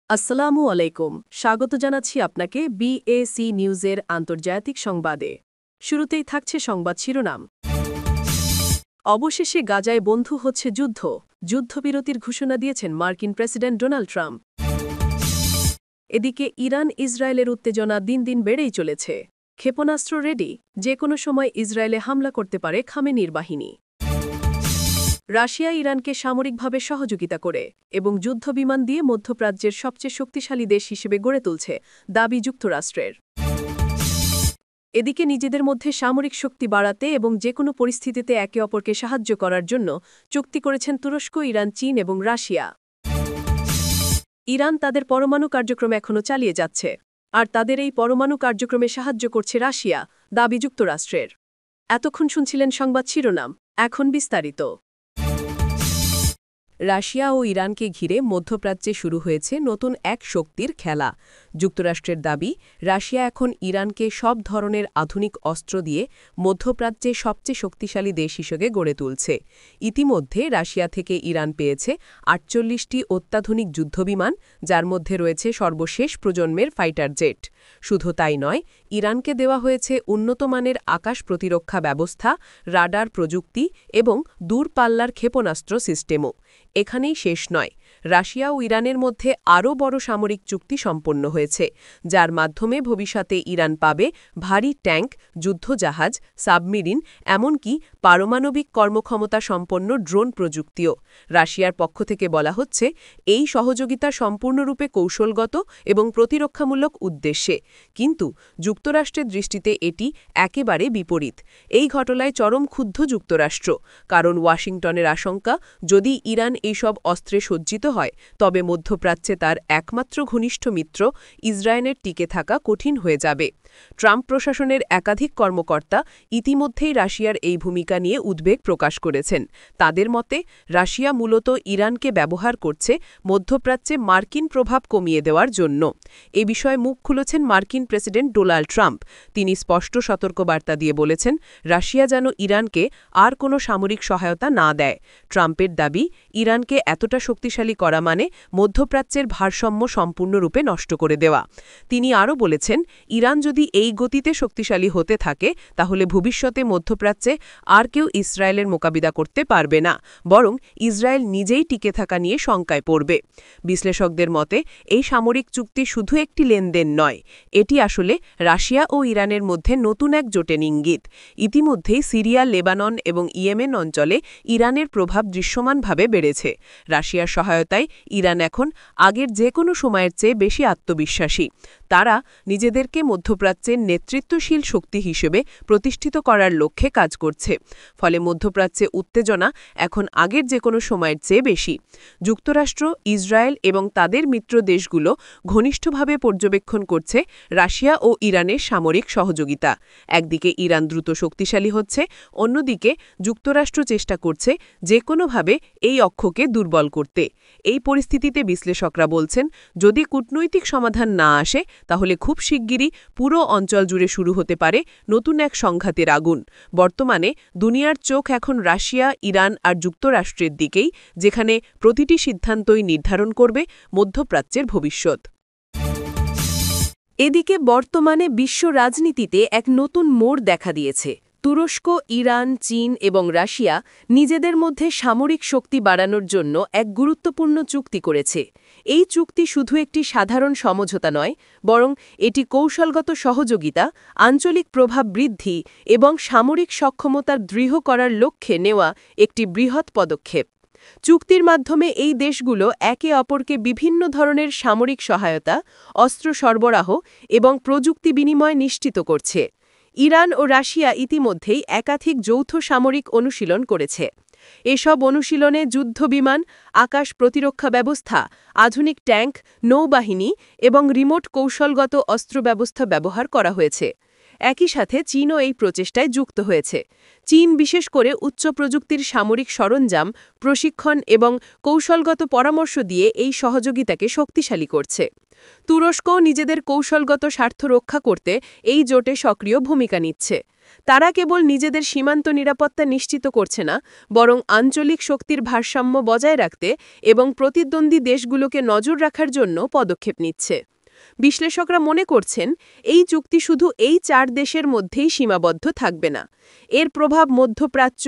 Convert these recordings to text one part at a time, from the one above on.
আসসালামু আলাইকুম, স্বাগত জানাচ্ছি আপনাকে বিএসি নিউজের আন্তর্জাতিক সংবাদে। শুরুতেই থাকছে সংবাদ শিরোনাম। অবশেষে গাজায় বন্ধ হচ্ছে যুদ্ধ, যুদ্ধবিরতির ঘোষণা দিয়েছেন মার্কিন প্রেসিডেন্ট ডোনাল্ড ট্রাম্প। এদিকে ইরান ইসরায়েলের উত্তেজনা দিন দিন বেড়েই চলেছে। ক্ষেপণাস্ত্র রেডি, যে কোনো সময় ইসরায়েলে হামলা করতে পারে খামেনির বাহিনী। রাশিয়া ইরানকে সামরিকভাবে সহযোগিতা করে এবং যুদ্ধবিমান দিয়ে মধ্যপ্রাচ্যের সবচেয়ে শক্তিশালী দেশ হিসেবে গড়ে তুলছে, দাবি যুক্তরাষ্ট্রের। এদিকে নিজেদের মধ্যে সামরিক শক্তি বাড়াতে এবং যে কোনো পরিস্থিতিতে একে অপরকে সাহায্য করার জন্য চুক্তি করেছেন তুরস্ক, ইরান, চীন এবং রাশিয়া। ইরান তাদের পরমাণু কার্যক্রম এখনও চালিয়ে যাচ্ছে, আর তাদের এই পরমাণু কার্যক্রমে সাহায্য করছে রাশিয়া, দাবি যুক্তরাষ্ট্রের। এতক্ষণ শুনছিলেন সংবাদ শিরোনাম, এখন বিস্তারিত। রাশিয়া ও ইরানকে ঘিরে মধ্যপ্রাচ্যে শুরু হয়েছে নতুন এক শক্তির খেলা। যুক্তরাষ্ট্রের দাবি, রাশিয়া এখন ইরানকে সব ধরনের আধুনিক অস্ত্র দিয়ে মধ্যপ্রাচ্যে সবচেয়ে শক্তিশালী দেশ হিসেবে গড়ে তুলছে। ইতিমধ্যে রাশিয়া থেকে ইরান পেয়েছে ৪৮টি অত্যাধুনিক যুদ্ধবিমান, যার মধ্যে রয়েছে সর্বশেষ প্রজন্মের ফাইটার জেট। শুধু তাই নয়, ইরানকে দেওয়া হয়েছে উন্নতমানের আকাশ প্রতিরক্ষা ব্যবস্থা, রাডার প্রযুক্তি এবং দূরপাল্লার ক্ষেপণাস্ত্র সিস্টেমও। এখানেই শেষ নয়, রাশিয়া ও ইরানের মধ্যে আরও বড় সামরিক চুক্তি সম্পন্ন হয়েছে, যার মাধ্যমে ভবিষ্যতে ইরান পাবে ভারী ট্যাঙ্ক, যুদ্ধজাহাজ, সাবমেরিন, এমনকি পারমাণবিক কর্মক্ষমতা সম্পন্ন ড্রোন প্রযুক্তিও। রাশিয়ার পক্ষ থেকে বলা হচ্ছে, এই সহযোগিতা সম্পূর্ণরূপে কৌশলগত এবং প্রতিরক্ষামূলক উদ্দেশ্যে, কিন্তু যুক্তরাষ্ট্রের দৃষ্টিতে এটি একেবারে বিপরীত। এই ঘটনায় চরম ক্ষুব্ধ যুক্তরাষ্ট্র, কারণ ওয়াশিংটনের আশঙ্কা, যদি ইরান এইসব অস্ত্রে সজ্জিত হয় তবে মধ্যপ্রাচ্যে তার একমাত্র ঘনিষ্ঠ মিত্র ইসরায়েলের টিকে থাকা কঠিন হয়ে যাবে। ট্রাম্প প্রশাসনের একাধিক কর্মকর্তা ইতিমধ্যেই রাশিয়ার এই ভূমিকা নিয়ে উদ্বেগ প্রকাশ করেছেন। তাদের মতে, রাশিয়া মূলত ইরানকে ব্যবহার করছে মধ্যপ্রাচ্যে মার্কিন প্রভাব কমিয়ে দেওয়ার জন্য। এ বিষয়ে মুখ খুলেছেন মার্কিন প্রেসিডেন্ট ডোনাল্ড ট্রাম্প। তিনি স্পষ্ট সতর্কবার্তা দিয়ে বলেছেন, রাশিয়া যেন ইরানকে আর কোনো সামরিক সহায়তা না দেয়। ট্রাম্পের দাবি, ইরানকে এতটা শক্তিশালী করা মানে মধ্যপ্রাচ্যের ভারসাম্য সম্পূর্ণরূপে নষ্ট করে দেওয়া। তিনি আরও বলেছেন, ইরান যদি এই গতিতে শক্তিশালী হতে থাকে তাহলে ভবিষ্যতে মধ্যপ্রাচ্যে আর কেউ ইসরায়েলের মোকাবিলা করতে পারবে না, বরং ইসরায়েল নিজেই টিকে থাকা নিয়ে শঙ্কায় পড়বে। বিশ্লেষকদের মতে, এই সামরিক চুক্তি শুধু একটি লেনদেন নয়, এটি আসলে রাশিয়া ও ইরানের মধ্যে নতুন এক জোটের ইঙ্গিত। ইতিমধ্যেই সিরিয়া, লেবানন এবং ইয়েমেন অঞ্চলে ইরানের প্রভাব দৃশ্যমানভাবে বেড়েছে। রাশিয়ার সহায়তায় ইরান এখন আগের যে কোনো সময়ের চেয়ে বেশি আত্মবিশ্বাসী। তারা নিজেদেরকে মধ্যপ্রাচ্যের নেতৃত্বশীল শক্তি হিসেবে প্রতিষ্ঠিত করার লক্ষ্যে কাজ করছে। ফলে মধ্যপ্রাচ্যে উত্তেজনা এখন আগের যে কোনো সময়ের চেয়ে বেশি। যুক্তরাষ্ট্র, ইসরায়েল এবং তাদের মিত্র দেশগুলো ঘনিষ্ঠভাবে পর্যবেক্ষণ করছে রাশিয়া ও ইরানের সামরিক সহযোগিতা। একদিকে ইরান দ্রুত শক্তিশালী হচ্ছে, অন্যদিকে যুক্তরাষ্ট্র চেষ্টা করছে যে কোনোভাবে এই অক্ষকে দুর্বল করতে। এই পরিস্থিতিতে বিশ্লেষকরা বলছেন, যদি কূটনৈতিক সমাধান না আসে তাহলে খুব শিগগিরই পুরো অঞ্চল জুড়ে শুরু হতে পারে নতুন এক সংঘাতের আগুন। বর্তমানে দুনিয়ার চোখ এখন রাশিয়া, ইরান আর যুক্তরাষ্ট্রের দিকেই, যেখানে প্রতিটি সিদ্ধান্তই নির্ধারণ করবে মধ্যপ্রাচ্যের ভবিষ্যৎ। এদিকে বর্তমানে বিশ্ব রাজনীতিতে এক নতুন মোড় দেখা দিয়েছে। তুরস্ক, ইরান, চীন এবং রাশিয়া নিজেদের মধ্যে সামরিক শক্তি বাড়ানোর জন্য এক গুরুত্বপূর্ণ চুক্তি করেছে। এই চুক্তি শুধু একটি সাধারণ সমঝোতা নয়, বরং এটি কৌশলগত সহযোগিতা, আঞ্চলিক প্রভাব বৃদ্ধি এবং সামরিক সক্ষমতার দৃঢ় করার লক্ষ্যে নেওয়া একটি বৃহৎ পদক্ষেপ। চুক্তির মাধ্যমে এই দেশগুলো একে অপরকে বিভিন্ন ধরনের সামরিক সহায়তা, অস্ত্র সরবরাহ এবং প্রযুক্তি বিনিময় নিশ্চিত করছে। ইরান ও রাশিয়া ইতিমধ্যেই একাধিক যৌথ সামরিক অনুশীলন করেছে। এসব অনুশীলনে যুদ্ধবিমান, আকাশ প্রতিরক্ষা ব্যবস্থা, আধুনিক ট্যাঙ্ক, নৌবাহিনী এবং রিমোট কৌশলগত অস্ত্র ব্যবস্থা ব্যবহার করা হয়েছে। একই সাথে চীনও এই প্রচেষ্টায় যুক্ত হয়েছে। চীন বিশেষ করে উচ্চ প্রযুক্তির সামরিক সরঞ্জাম, প্রশিক্ষণ এবং কৌশলগত পরামর্শ দিয়ে এই সহযোগিতাকে শক্তিশালী করছে। তুরস্কও নিজেদের কৌশলগত স্বার্থ রক্ষা করতে এই জোটে সক্রিয় ভূমিকা নিচ্ছে। তারা কেবল নিজেদের সীমান্ত নিরাপত্তা নিশ্চিত করছে না, বরং আঞ্চলিক শক্তির ভারসাম্য বজায় রাখতে এবং প্রতিদ্বন্দ্বী দেশগুলোকে নজর রাখার জন্য পদক্ষেপ নিচ্ছে। বিশ্লেষকরা মনে করছেন, এই চুক্তি শুধু এই 4 দেশের মধ্যেই সীমাবদ্ধ থাকবে না। এর প্রভাব মধ্যপ্রাচ্য,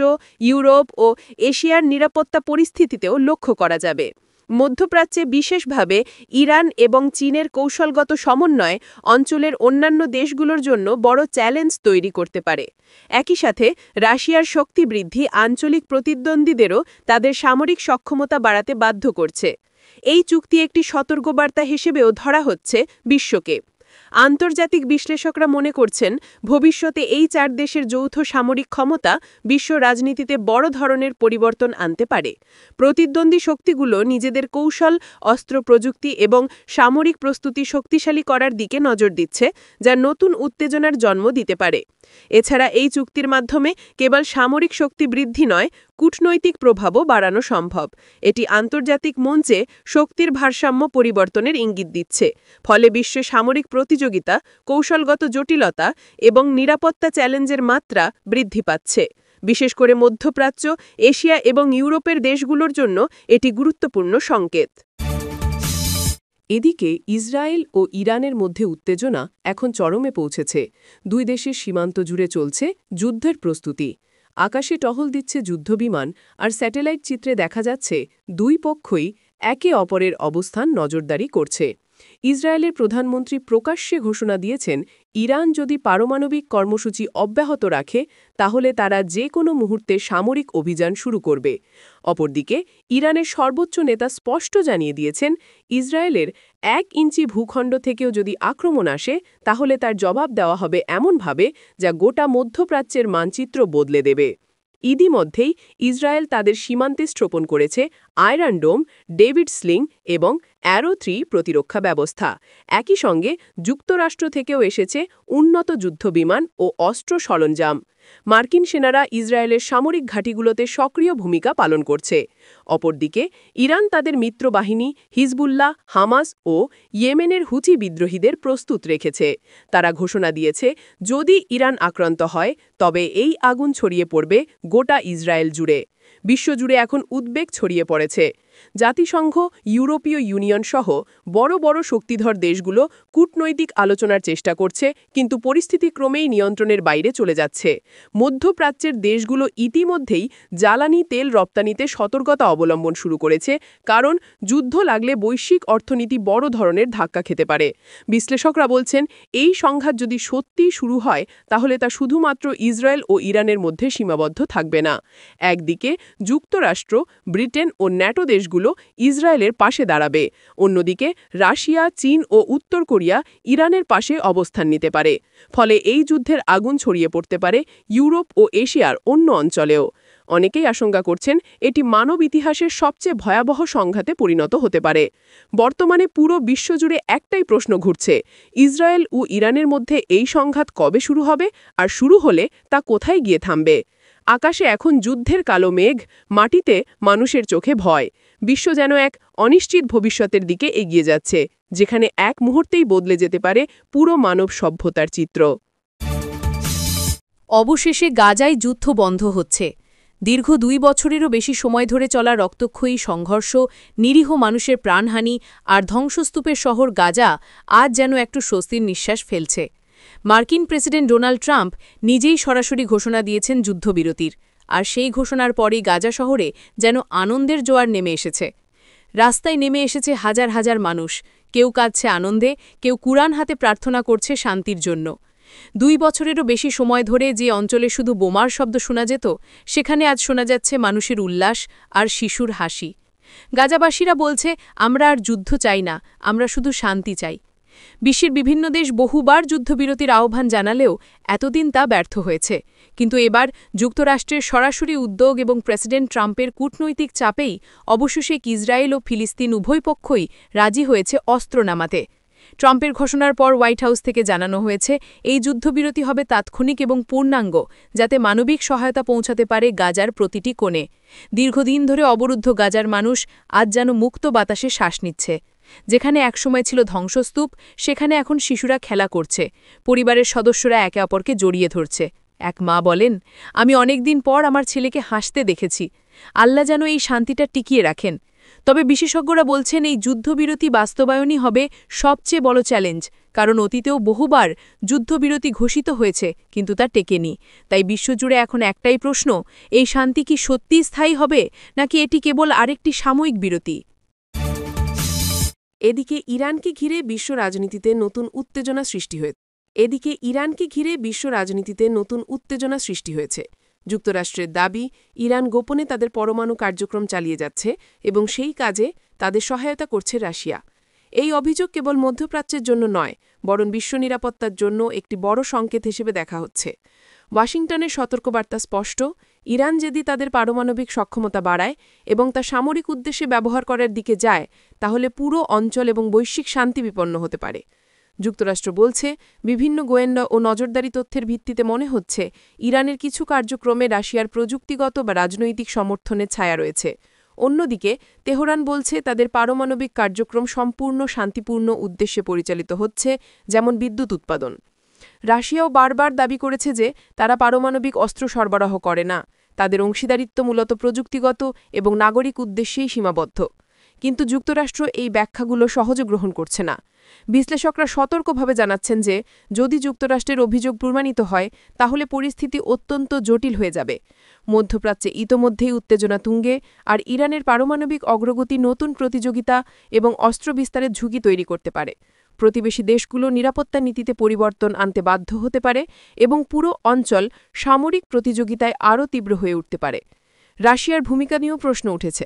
ইউরোপ ও এশিয়ার নিরাপত্তা পরিস্থিতিতেও লক্ষ্য করা যাবে। মধ্যপ্রাচ্যে বিশেষভাবে ইরান এবং চীনের কৌশলগত সমন্বয় অঞ্চলের অন্যান্য দেশগুলোর জন্য বড় চ্যালেঞ্জ তৈরি করতে পারে। একই সাথে রাশিয়ার শক্তি বৃদ্ধি আঞ্চলিক প্রতিদ্বন্দ্বীদেরও তাদের সামরিক সক্ষমতা বাড়াতে বাধ্য করছে। এই চুক্তি একটি সতর্কবার্তা হিসেবেও ধরা হচ্ছে বিশ্বকে। আন্তর্জাতিক বিশ্লেষকরা মনে করছেন, ভবিষ্যতে এই 4 দেশের যৌথ সামরিক ক্ষমতা বিশ্ব রাজনীতিতে বড় ধরনের পরিবর্তন আনতে পারে। প্রতিদ্বন্দ্বী শক্তিগুলো নিজেদের কৌশল, অস্ত্র প্রযুক্তি এবং সামরিক প্রস্তুতি শক্তিশালী করার দিকে নজর দিচ্ছে, যা নতুন উত্তেজনার জন্ম দিতে পারে। এছাড়া এই চুক্তির মাধ্যমে কেবল সামরিক শক্তি বৃদ্ধি নয়, কূটনৈতিক প্রভাবও বাড়ানো সম্ভব। এটি আন্তর্জাতিক মঞ্চে শক্তির ভারসাম্য পরিবর্তনের ইঙ্গিত দিচ্ছে। ফলে বিশ্বে সামরিক প্রতিযোগিতা, কৌশলগত জটিলতা এবং নিরাপত্তা চ্যালেঞ্জের মাত্রা বৃদ্ধি পাচ্ছে। বিশেষ করে মধ্যপ্রাচ্য, এশিয়া এবং ইউরোপের দেশগুলোর জন্য এটি গুরুত্বপূর্ণ সংকেত। এদিকে ইসরায়েল ও ইরানের মধ্যে উত্তেজনা এখন চরমে পৌঁছেছে। দুই দেশের সীমান্ত জুড়ে চলছে যুদ্ধের প্রস্তুতি। আকাশে টহল দিচ্ছে যুদ্ধবিমান, আর স্যাটেলাইট চিত্রে দেখা যাচ্ছে দুই পক্ষই একে অপরের অবস্থান নজরদারি করছে। ইসরায়েলের প্রধানমন্ত্রী প্রকাশ্যে ঘোষণা দিয়েছেন, ইরান যদি পারমাণবিক কর্মসূচি অব্যাহত রাখে তাহলে তারা যে কোনো মুহূর্তে সামরিক অভিযান শুরু করবে। অপরদিকে ইরানের সর্বোচ্চ নেতা স্পষ্ট জানিয়ে দিয়েছেন, ইসরায়েলের 1 ইঞ্চি ভূখণ্ড থেকেও যদি আক্রমণ আসে তাহলে তার জবাব দেওয়া হবে এমনভাবে যা গোটা মধ্যপ্রাচ্যের মানচিত্র বদলে দেবে। ইতিমধ্যেই ইসরায়েল তাদের সীমান্তে স্থাপন করেছে আয়রন ডোম, ডেভিড স্লিং এবং অ্যারো 3 প্রতিরক্ষা ব্যবস্থা। একই সঙ্গে যুক্তরাষ্ট্র থেকেও এসেছে উন্নত যুদ্ধবিমান ও অস্ত্র সরঞ্জাম। মার্কিন সেনারা ইসরায়েলের সামরিক ঘাঁটিগুলোতে সক্রিয় ভূমিকা পালন করছে। অপরদিকে ইরান তাদের মিত্রবাহিনী হিজবুল্লাহ, হামাস ও ইয়েমেনের হুথি বিদ্রোহীদের প্রস্তুত রেখেছে। তারা ঘোষণা দিয়েছে, যদি ইরান আক্রান্ত হয় তবে এই আগুন ছড়িয়ে পড়বে গোটা ইসরায়েল জুড়ে। বিশ্বজুড়ে এখন উদ্বেগ ছড়িয়ে পড়েছে। জাতিসংঘ, ইউরোপীয় ইউনিয়ন সহ বড় বড় শক্তিধর দেশগুলো কূটনৈতিক আলোচনার চেষ্টা করছে, কিন্তু পরিস্থিতি ক্রমেই নিয়ন্ত্রণের বাইরে চলে যাচ্ছে। মধ্যপ্রাচ্যের দেশগুলো ইতিমধ্যেই জ্বালানি তেল রপ্তানিতে সতর্কতা অবলম্বন শুরু করেছে, কারণ যুদ্ধ লাগলে বৈশ্বিক অর্থনীতি বড় ধরনের ধাক্কা খেতে পারে। বিশ্লেষকরা বলছেন, এই সংঘাত যদি সত্যিই শুরু হয় তাহলে তা শুধুমাত্র ইসরায়েল ও ইরানের মধ্যে সীমাবদ্ধ থাকবে না। একদিকে যুক্তরাষ্ট্র, ব্রিটেন ও ন্যাটো দেশগুলো ইসরায়েলের পাশে দাঁড়াবে, অন্যদিকে রাশিয়া, চীন ও উত্তর কোরিয়া ইরানের পাশে অবস্থান নিতে পারে। ফলে এই যুদ্ধের আগুন ছড়িয়ে পড়তে পারে ইউরোপ ও এশিয়ার অন্য অঞ্চলেও। অনেকেই আশঙ্কা করছেন, এটি মানব ইতিহাসের সবচেয়ে ভয়াবহ সংঘাতে পরিণত হতে পারে। বর্তমানে পুরো বিশ্বজুড়ে একটাই প্রশ্ন ঘুরছে, ইসরায়েল ও ইরানের মধ্যে এই সংঘাত কবে শুরু হবে, আর শুরু হলে তা কোথায় গিয়ে থামবে? আকাশে এখন যুদ্ধের কালো মেঘ, মাটিতে মানুষের চোখে ভয়। বিশ্ব যেন এক অনিশ্চিত ভবিষ্যতের দিকে এগিয়ে যাচ্ছে, যেখানে এক মুহূর্তেই বদলে যেতে পারে পুরো মানব সভ্যতার চিত্র। অবশেষে গাজায় যুদ্ধ বন্ধ হচ্ছে। দীর্ঘ 2 বছরেরও বেশি সময় ধরে চলা রক্তক্ষয়ী সংঘর্ষ, নিরীহ মানুষের প্রাণহানি আর ধ্বংসস্তূপের শহর গাজা আজ যেন একটু স্বস্তির নিঃশ্বাস ফেলছে। মার্কিন প্রেসিডেন্ট ডোনাল্ড ট্রাম্প নিজেই সরাসরি ঘোষণা দিয়েছেন যুদ্ধবিরতির, আর সেই ঘোষণার পরেই গাজা শহরে যেন আনন্দের জোয়ার নেমে এসেছে। রাস্তায় নেমে এসেছে হাজার হাজার মানুষ, কেউ কাঁদছে আনন্দে, কেউ কুরআন হাতে প্রার্থনা করছে শান্তির জন্য। 2 বছরেরও বেশি সময় ধরে যে অঞ্চলে শুধু বোমার শব্দ শোনা যেত, সেখানে আজ শোনা যাচ্ছে মানুষের উল্লাস আর শিশুর হাসি। গাজাবাসীরা বলছে, আমরা আর যুদ্ধ চাই না, আমরা শুধু শান্তি চাই। বিশ্বের বিভিন্ন দেশ বহুবার যুদ্ধবিরতির আহ্বান জানালেও এতদিন তা ব্যর্থ হয়েছে, কিন্তু এবার যুক্তরাষ্ট্রের সরাসরি উদ্যোগ এবং প্রেসিডেন্ট ট্রাম্পের কূটনৈতিক চাপেই অবশেষে ইসরায়েল ও ফিলিস্তিন উভয় পক্ষই রাজি হয়েছে অস্ত্র নামাতে। ট্রাম্পের ঘোষণার পর হোয়াইট হাউস থেকে জানানো হয়েছে এই যুদ্ধবিরতি হবে তাৎক্ষণিক এবং পূর্ণাঙ্গ, যাতে মানবিক সহায়তা পৌঁছাতে পারে গাজার প্রতিটি কোণে। দীর্ঘদিন ধরে অবরুদ্ধ গাজার মানুষ আজ যেন মুক্ত বাতাসে শ্বাস নিচ্ছে। যেখানে একসময় ছিল ধ্বংসস্তূপ, সেখানে এখন শিশুরা খেলা করছে, পরিবারের সদস্যরা একে অপরকে জড়িয়ে ধরছে। এক মা বলেন, আমি অনেকদিন পর আমার ছেলেকে হাসতে দেখেছি। আল্লাহ যেন এই শান্তিটা টিকিয়ে রাখেন। তবে বিশেষজ্ঞরা বলছেন এই যুদ্ধবিরতি বাস্তবায়নই হবে সবচেয়ে বড় চ্যালেঞ্জ, কারণ অতীতেও বহুবার যুদ্ধবিরতি ঘোষিত হয়েছে, কিন্তু তা টেকেনি। তাই বিশ্বজুড়ে এখন একটাই প্রশ্ন, এই শান্তি কি সত্যিই স্থায়ী হবে, নাকি এটি কেবল আরেকটি সাময়িক বিরতি? এদিকে ইরানকে ঘিরে বিশ্ব রাজনীতিতে নতুন উত্তেজনা সৃষ্টি হয়েছে। যুক্তরাষ্ট্রের দাবি, ইরান গোপনে তাদের পরমাণু কার্যক্রম চালিয়ে যাচ্ছে এবং সেই কাজে তাদের সহায়তা করছে রাশিয়া। এই অভিযোগ কেবল মধ্যপ্রাচ্যের জন্য নয়, বরং বিশ্ব নিরাপত্তার জন্য একটি বড় সংকেত হিসেবে দেখা হচ্ছে। ওয়াশিংটনের সতর্কবার্তা স্পষ্ট, ইরান যদি তাদের পারমাণবিক সক্ষমতা বাড়ায় এবং তা সামরিক উদ্দেশ্যে ব্যবহার করার দিকে যায়, তাহলে পুরো অঞ্চল এবং বৈশ্বিক শান্তি বিপন্ন হতে পারে। যুক্তরাষ্ট্র বলছে, বিভিন্ন গোয়েন্দা ও নজরদারি তথ্যের ভিত্তিতে মনে হচ্ছে ইরানের কিছু কার্যক্রমে রাশিয়ার প্রযুক্তিগত বা রাজনৈতিক সমর্থনের ছায়া রয়েছে। অন্যদিকে তেহরান বলছে তাদের পারমাণবিক কার্যক্রম সম্পূর্ণ শান্তিপূর্ণ উদ্দেশ্যে পরিচালিত হচ্ছে, যেমন বিদ্যুৎ উৎপাদন। রাশিয়াও বারবার দাবি করেছে যে তারা পারমাণবিক অস্ত্র সরবরাহ করে না, তাদের অংশীদারিত্ব মূলত প্রযুক্তিগত এবং নাগরিক উদ্দেশ্যেই সীমাবদ্ধ। কিন্তু যুক্তরাষ্ট্র এই ব্যাখ্যাগুলো সহজে গ্রহণ করছে না। বিশ্লেষকরা সতর্কভাবে জানাচ্ছেন যে যদি যুক্তরাষ্ট্রের অভিযোগ প্রমাণিত হয়, তাহলে পরিস্থিতি অত্যন্ত জটিল হয়ে যাবে। মধ্যপ্রাচ্যে ইতোমধ্যেই উত্তেজনা তুঙ্গে, আর ইরানের পারমাণবিক অগ্রগতি নতুন প্রতিযোগিতা এবং অস্ত্র বিস্তারের ঝুঁকি তৈরি করতে পারে। প্রতিবেশী দেশগুলো নিরাপত্তা নীতিতে পরিবর্তন আনতে বাধ্য হতে পারে এবং পুরো অঞ্চল সামরিক প্রতিযোগিতায় আরও তীব্র হয়ে উঠতে পারে। রাশিয়ার ভূমিকা নিয়েও প্রশ্ন উঠেছে,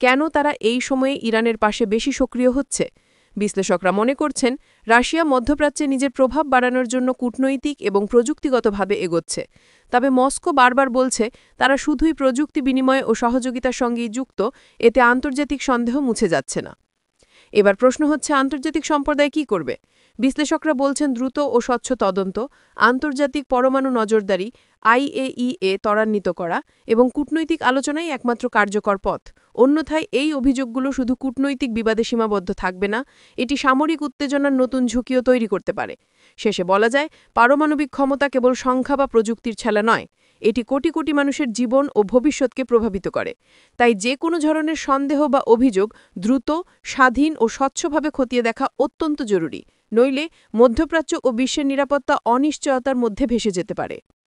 কেন তারা এই সময়ে ইরানের পাশে বেশি সক্রিয় হচ্ছে? বিশ্লেষকরা মনে করছেন, রাশিয়া মধ্যপ্রাচ্যে নিজের প্রভাব বাড়ানোর জন্য কূটনৈতিক এবং প্রযুক্তিগতভাবে এগোচ্ছে। তবে মস্কো বারবার বলছে তারা শুধুই প্রযুক্তি বিনিময় ও সহযোগিতার সঙ্গেই যুক্ত, এতে আন্তর্জাতিক সন্দেহ মুছে যাচ্ছে না। এবার প্রশ্ন হচ্ছে, আন্তর্জাতিক সম্প্রদায় কী করবে? বিশ্লেষকরা বলছেন দ্রুত ও স্বচ্ছ তদন্ত, আন্তর্জাতিক পরমাণু নজরদারি, IAEA ত্বরান্বিত করা এবং কূটনৈতিক আলোচনাই একমাত্র কার্যকর পথ। অন্যথায় এই অভিযোগগুলো শুধু কূটনৈতিক বিবাদে সীমাবদ্ধ থাকবে না, এটি সামরিক উত্তেজনার নতুন ঝুঁকিও তৈরি করতে পারে। শেষে বলা যায়, পারমাণবিক ক্ষমতা কেবল সংখ্যা বা প্রযুক্তির খেলা নয়, এটি কোটি কোটি মানুষের জীবন ও ভবিষ্যৎকে প্রভাবিত করে। তাই যে কোনো ধরনের সন্দেহ বা অভিযোগ দ্রুত, স্বাধীন ও স্বচ্ছভাবে খতিয়ে দেখা অত্যন্ত জরুরি, নইলে মধ্যপ্রাচ্য ও বিশ্বের নিরাপত্তা অনিশ্চয়তার মধ্যে ভেসে যেতে পারে।